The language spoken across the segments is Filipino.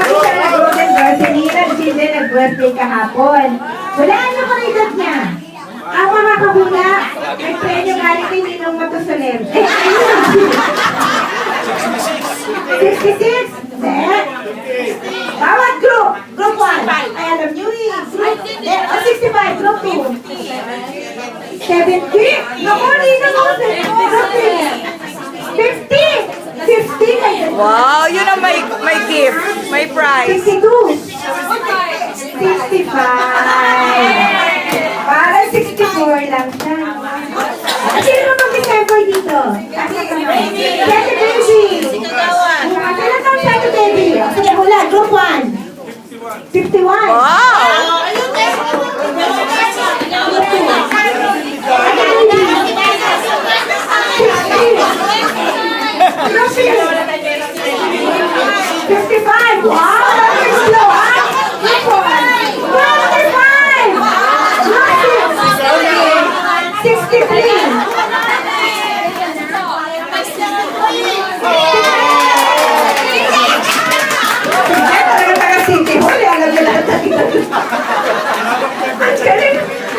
kami sa Golden Girl. Si Nina Gilde nag-birthday kahapon. Wala ano ko na edad niya. Ang mga kabula, may premyo galing kay Ninong Matusoler. 66? Bawat group. Group 1. Ay, alam nyo eh. Group 65. Group 2. 70? Naku, Ninong ako. Group 3. 50? 50? Wow, yun ang may gift. May prize. 62. 65. Parang 64 lang siya. Sino naman mag-December dito? Sete Baby. Kailan taong Sete Baby? Sige, hula. Group 1. 51. Wow! Group 2. Group 3. 55. Wow! That's slow, ha? Group 1. 45. Group 6. 63.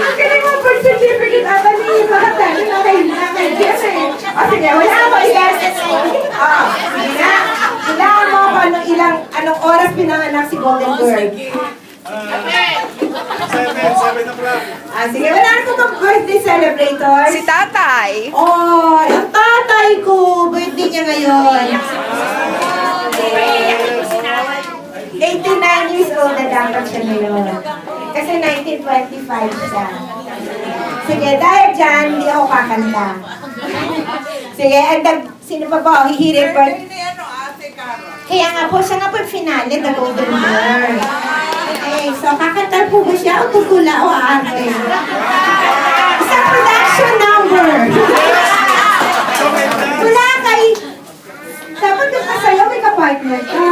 Ang galing mo birth certificate ata ni Bata. Sige, wala mo ilan. Sige na. Kailangan mo kung anong oras pinanganak si Golden Girl. 7 o'clock. Sige, wala na po birthday celebrator. Si tatay. Oh, ang tatay ko. Birthday niya ngayon. 89 years old na dapat siya ngayon. Kasi 1925 siya. Sige, dahil dyan, hindi ako kakanta. Sige, sino pa ba? Hihirin pa. Kaya nga po, siya nga po yung finale, the Golden Girl. Okay, so kakanta po ba siya o tutula o ate? Isang production number. Wala kay... Dapat yung kasayaw, may kapartner ka.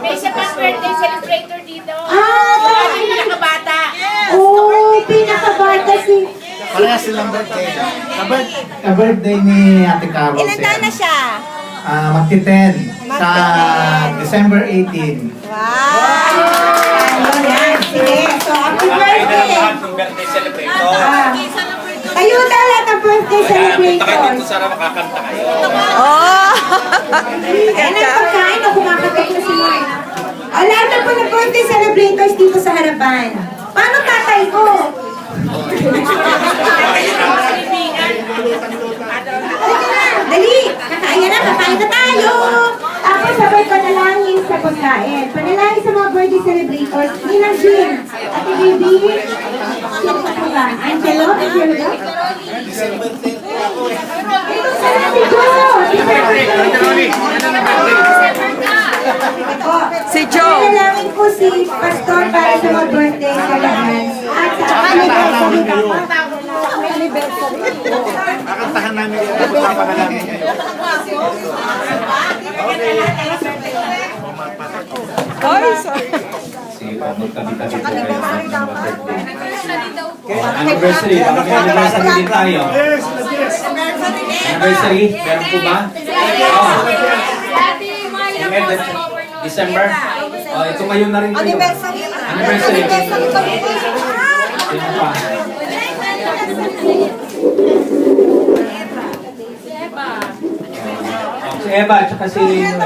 May isa pang birthday celebrator dito. Pinakabata. Oh, pinakabata si... Parehas silang birthday. Ka-birthday ni Ate Carol. Ilan taon na siya? Magti-10 sa December 18. Wow! Ayun yan. Sige, so happy birthday. birthday celebrator. Kayo lahat ang birthday celebrator. Sana makakanta kayo. Oh! Ayan ang pagkain o kumakagat na sila. Lahat na po ng birthday celebrators dito sa harapan. Paano tatay ko? Halika na, dali! Kakain na, kakain na tayo! Tapos sabay panalangin sa pagkain. Panalangin sa mga birthday celebrators. Ninang Jean, Ate Baby, sino pa ba? Angelo? Angelo ba? Ito sa natin ko! Si Joe. Panalangin ko si Pastor para sa mga birthday sa lahat. At sa anniversary. Kakantahan namin yung pagpapaka namin. Ay, sorry. Sige po, magkabit-abit po kayo sa mga birthday. Anniversary, bakit may anniversary din tayo? Anniversary, meron po ba? December? Ito ngayon na rin kayo. Anniversary. Sino pa? Si Eva, at saka si Noel.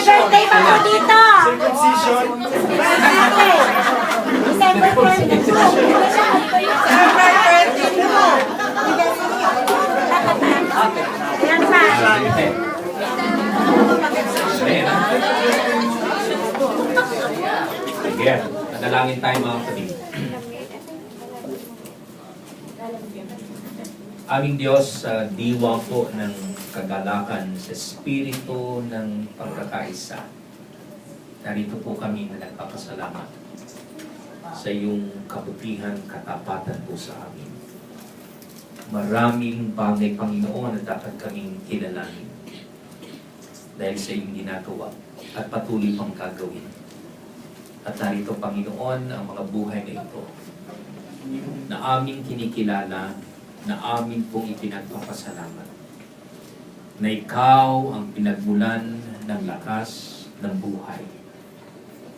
Birthday pa po dito! Circumcision. December 22. Ayan pa. Sige, manalangin tayo mga kapatid. Aming Diyos, sa diwa po ng kagalakan sa espiritu ng pagkakaisa, narito po kami na nagpapasalamat sa iyong kabutihan, katapatan po sa amin. Maraming bagay, Panginoon, na dapat kaming kilalanin dahil sa iyong ginagawa at patuloy pang gagawin. At narito, Panginoon, ang mga buhay na ito na aming kinikilala na amin pong ipinagpapasalamat na ikaw ang pinagmulan ng lakas ng buhay.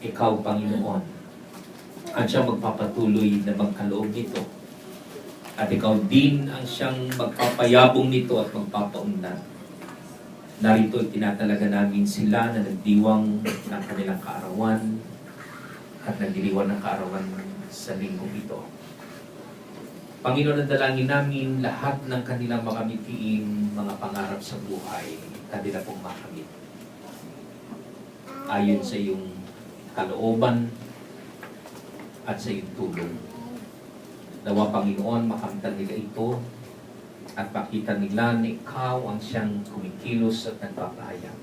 Ikaw, Panginoon, ang siyang magpapatuloy na magkaloob nito. At ikaw din ang siyang magpapayabong nito at magpapaunlad. Narito tinatalaga namin sila na nagdiwang ng kanilang kaarawan at nagdiriwan ng kaarawan sa linggong ito. Panginoon, ang dalangin namin lahat ng kanilang mga mitiing mga pangarap sa buhay, kanila pong makamit. Ayon sa iyong kalooban at sa iyong tulong. Nawa, Panginoon, makamtan nila ito at makita nila na ikaw ang siyang kumikilos at nagpapahayag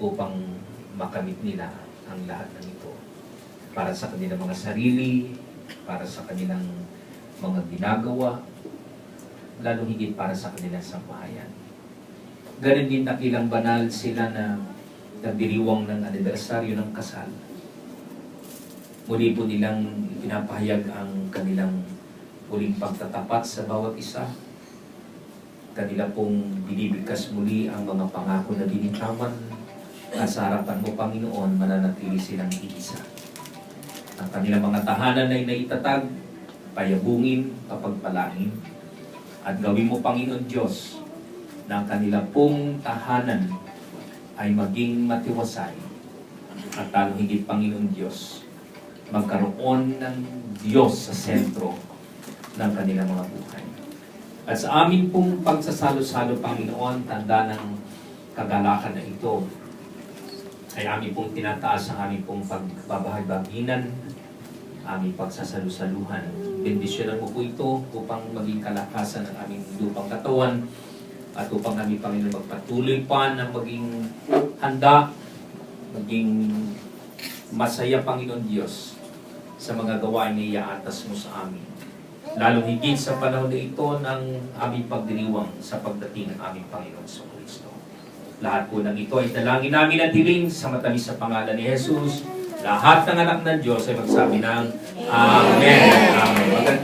upang makamit nila ang lahat ng ito para sa kanilang mga sarili, para sa kanilang mga ginagawa, lalo higit para sa kanilang sambahayan. Ganun din nakilang banal sila na nagdiriwang ng anibersaryo ng kasal. Muli po nilang pinapahayag ang kanilang muling pagtatapat sa bawat isa. Kanila pong binibigkas muli ang mga pangako na binitaman at sa harapan mo, Panginoon, mananatili silang iisa. Ang kanilang mga tahanan ay naitatag, payabungin, kapagpalain, at gawin mo, Panginoon Diyos, na ang kanila pong tahanan ay maging matiwasay at lalo higit, Panginoon Diyos, magkaroon ng Diyos sa sentro ng kanilang mga buhay. At sa amin pong pagsasalo-salo, Panginoon, tanda ng kagalakan na ito, ay amin pong tinataas ang amin pong pagbabahagbaginan, aming pagsasalusaluhan. Bendisyonan mo po ito upang maging kalakasan ng aming lupang katawan at upang kami, Panginoon, magpatuloy pa na maging handa, maging masaya, Panginoon Diyos, sa mga gawain na iaatas mo sa amin. Lalo higit sa panahon na ito ng aming pagdiriwang sa pagdating ng aming Panginoon sa Kristo. Lahat po ng ito ay dalangin namin at hiling sa matamis sa pangalan ni Jesus. Lahat ng anak ng Diyos ay magsabi ng Amen. Amen.